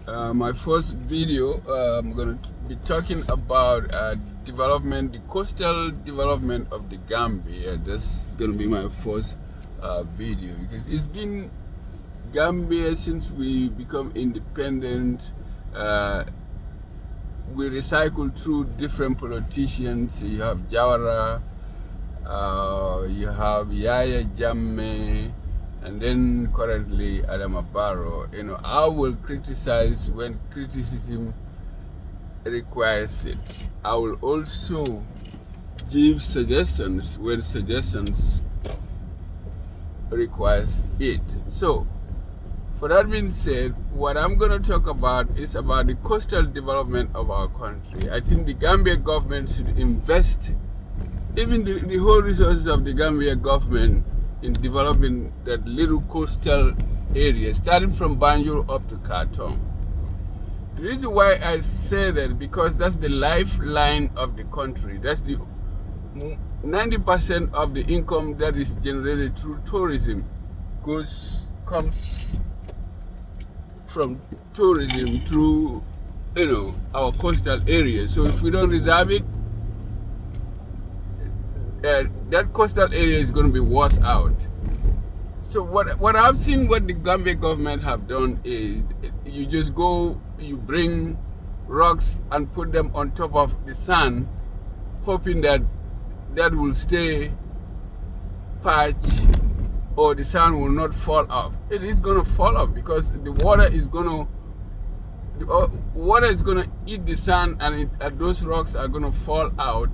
My first video, I'm going to be talking about development, the coastal development of the Gambia. That's going to be my first video because it's been Gambia since we become independent. We recycle through different politicians. You have Jawara, you have Yaya Jammeh, and then currently Adama Barrow. I will criticize when criticism requires it. I will also give suggestions when suggestions requires it. So, for that being said, what I'm going to talk about is about the coastal development of our country. I think the Gambia government should invest even the whole resources of the Gambia government in developing that little coastal area, starting from Banjul up to Khartoum. The reason why I say that, because that's the lifeline of the country. That's the 90% of the income that is generated through tourism comes from tourism through our coastal areas. So if we don't reserve it, that coastal area is going to be washed out. So what I've seen, what the Gambia government have done is, you just go, you bring rocks and put them on top of the sand, hoping that that will stay patched or the sand will not fall off. It is going to fall off because the water is going to eat the sand, and those rocks are going to fall out.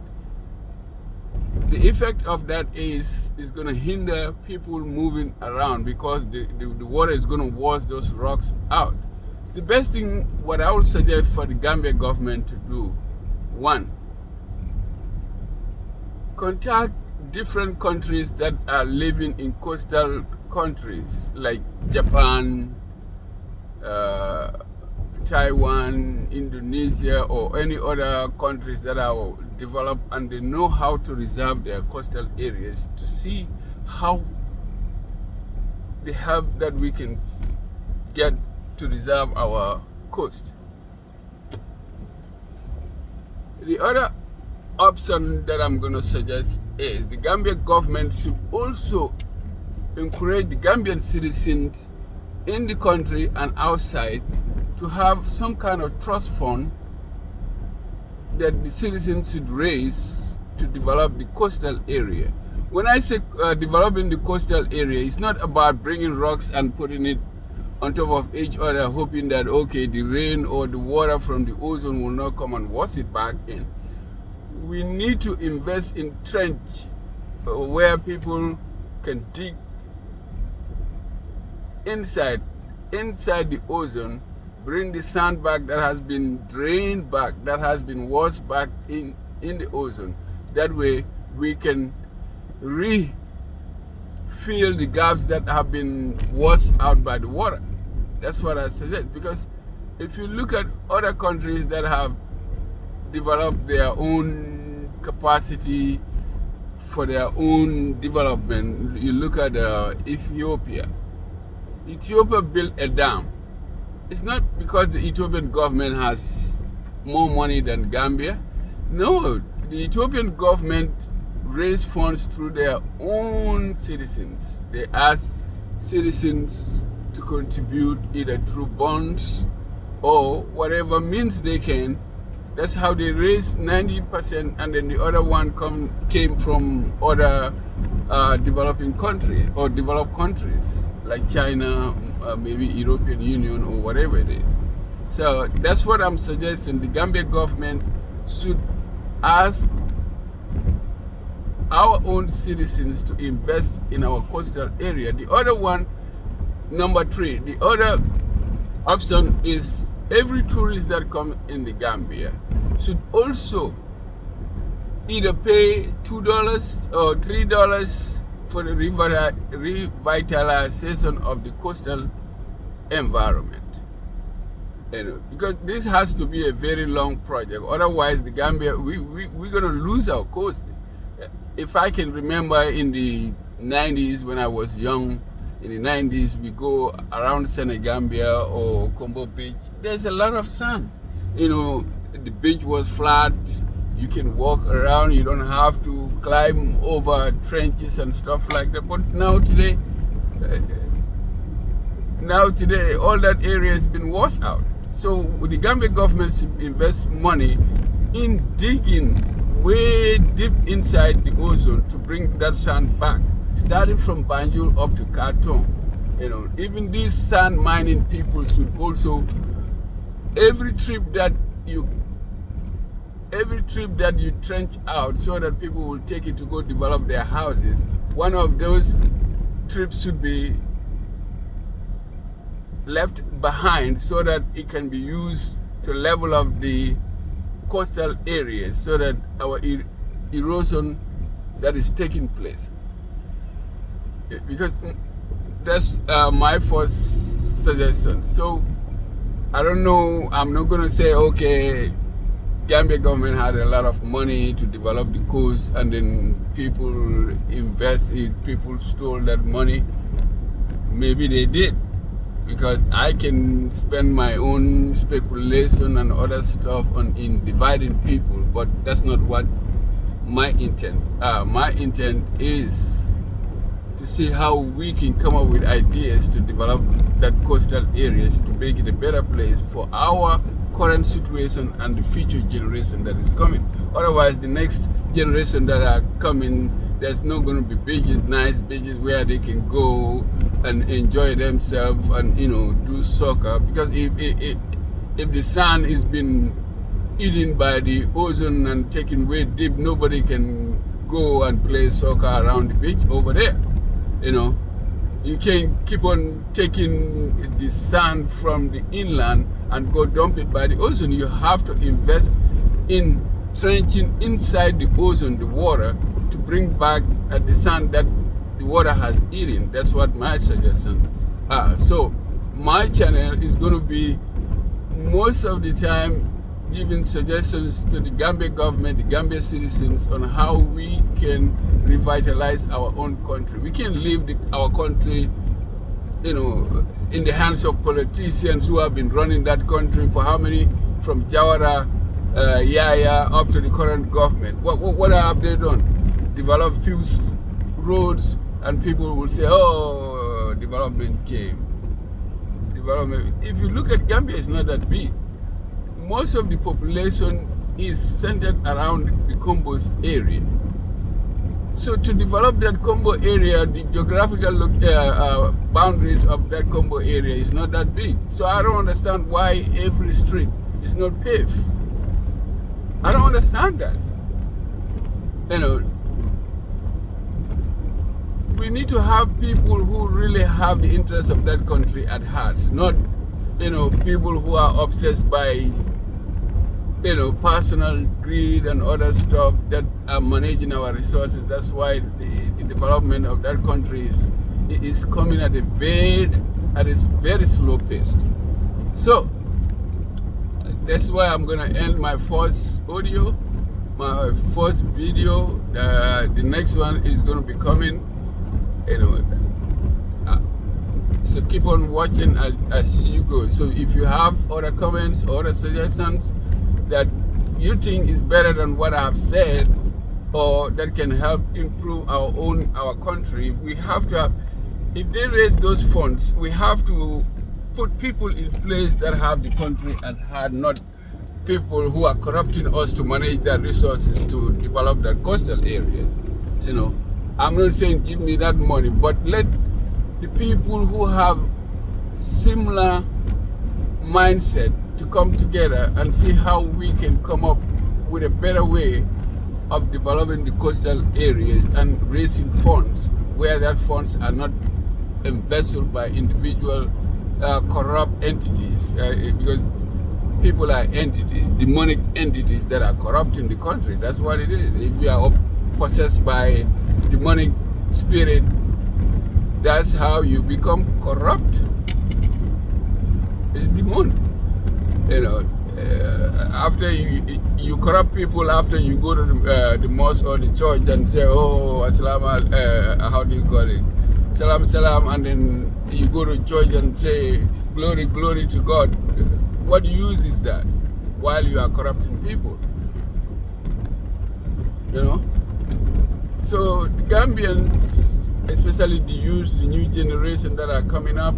The effect of that is going to hinder people moving around because the water is going to wash those rocks out. So the best thing, what I would suggest for the Gambia government to do, one, contact different countries that are living in coastal countries like Japan, Taiwan, Indonesia, or any other countries that are developed and they know how to reserve their coastal areas, to see how the help that we can get to reserve our coast. The other option that I'm going to suggest is the Gambia government should also encourage the Gambian citizens in the country and outside to have some kind of trust fund that the citizens should raise to develop the coastal area. When I say developing the coastal area, it's not about bringing rocks and putting it on top of each other, hoping that, okay, the rain or the water from the ozone will not come and wash it back in. We need to invest in trench where people can dig inside the ozone, bring the sand back that has been drained back, that has been washed back in the ozone. That way we can refill the gaps that have been washed out by the water. That's what I suggest, because if you look at other countries that have developed their own capacity for their own development, you look at Ethiopia. Ethiopia built a dam. It's not because the Ethiopian government has more money than Gambia. No, the Ethiopian government raised funds through their own citizens. They ask citizens to contribute either through bonds or whatever means they can. That's how they raised 90%, and then the other one came from other developing countries or developed countries like China, maybe European Union or whatever it is. So that's what I'm suggesting. The Gambia government should ask our own citizens to invest in our coastal area. The other one, number 3, the other option is every tourist that comes in the Gambia should also either pay $2 or $3 for the revitalization of the coastal environment. Because this has to be a very long project. Otherwise, the Gambia, we're going to lose our coast. If I can remember in the 90s when I was young, in the 90s, we go around Senegambia or Combo Beach. There's a lot of sand. You know, the beach was flat. You can walk around. You don't have to climb over trenches and stuff like that. But now today, all that area has been washed out. So the Gambia government should invest money in digging way deep inside the ozone to bring that sand back, starting from Banjul up to Khartoum. You know, even these sand mining people should also, every trip that you trench out so that people will take it to go develop their houses, one of those trips should be left behind so that it can be used to level up the coastal areas so that our erosion that is taking place. Because that's my first suggestion. So I don't know, I'm not going to say, okay, Gambia government had a lot of money to develop the coast and then people invest it, people stole that money. Maybe they did, because I can spend my own speculation and other stuff in dividing people, but that's not what my intent. My intent is to see how we can come up with ideas to develop that coastal areas to make it a better place for our current situation and the future generation that is coming. Otherwise, the next generation that are coming, there's not going to be beaches, nice beaches where they can go and enjoy themselves and, you know, do soccer. Because if the sand is been eaten by the ozone and taken way deep, nobody can go and play soccer around the beach over there. You know, you can keep on taking the sand from the inland and go dump it by the ocean. You have to invest in trenching inside the ocean, the water, to bring back the sand that the water has eaten. That's what my suggestion are. So my channel is going to be most of the time giving suggestions to the Gambia government, the Gambia citizens, on how we can revitalize our own country. We can leave our country, you know, in the hands of politicians who have been running that country for how many, from Jawara, Yaya, up to the current government. What have they done? Develop few roads, and people will say, oh, development came. Development. If you look at Gambia, it's not that big. Most of the population is centered around the Combos area. So to develop that Combo area, the geographical boundaries of that Combo area is not that big. So I don't understand why every street is not paved. I don't understand that. You know, we need to have people who really have the interests of that country at heart, not, you know, people who are obsessed by, you know, personal greed and other stuff that are managing our resources. That's why the development of that country is coming at a very slow pace. So that's why I'm gonna end my first audio, my first video. The next one is gonna be coming, you know. So keep on watching as you go. So if you have other comments or other suggestions that you think is better than what I have said, or that can help improve our country, we have to have, if they raise those funds, we have to put people in place that have the country at heart, not people who are corrupting us to manage their resources to develop their coastal areas. You know, I'm not saying give me that money, but let the people who have similar mindset to come together and see how we can come up with a better way of developing the coastal areas and raising funds where that funds are not embezzled by individual corrupt entities, because people are entities, demonic entities that are corrupting the country. That's what it is. If you are possessed by demonic spirit, that's how you become corrupt. It's demon. You know, after you corrupt people, after you go to the mosque or the church and say, oh, Aslam, how do you call it? salam salam, and then you go to church and say glory, glory to God. What use is that while you are corrupting people? You know? So the Gambians, especially the youth, the new generation that are coming up,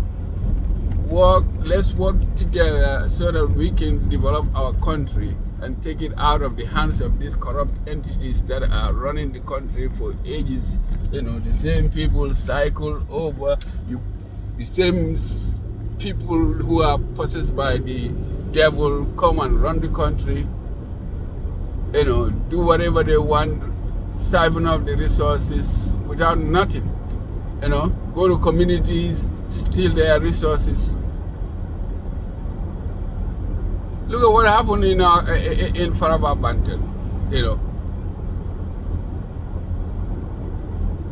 let's work together so that we can develop our country and take it out of the hands of these corrupt entities that are running the country for ages. You know, the same people cycle over, the same people who are possessed by the devil come and run the country, you know, do whatever they want, siphon off the resources without nothing, you know, go to communities, steal their resources. Look at what happened in Faraba Bantel, you know.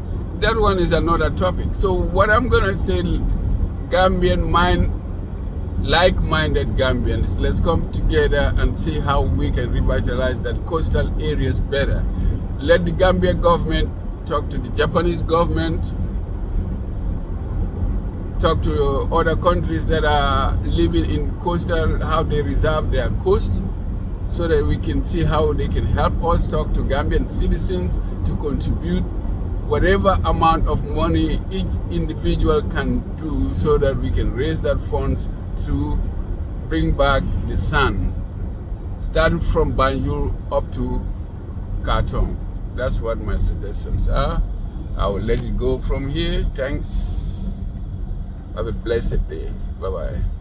So that one is another topic. So what I'm gonna say, like-minded Gambians, let's come together and see how we can revitalize that coastal areas better. Let the Gambia government talk to the Japanese government, talk to other countries that are living in coastal, how they reserve their coast, so that we can see how they can help us. Talk to Gambian citizens to contribute whatever amount of money each individual can do, so that we can raise that funds to bring back the sun, starting from Banjul up to Khartoum. That's what my suggestions are. I will let it go from here. Thanks. Have a blessed day. Bye-bye.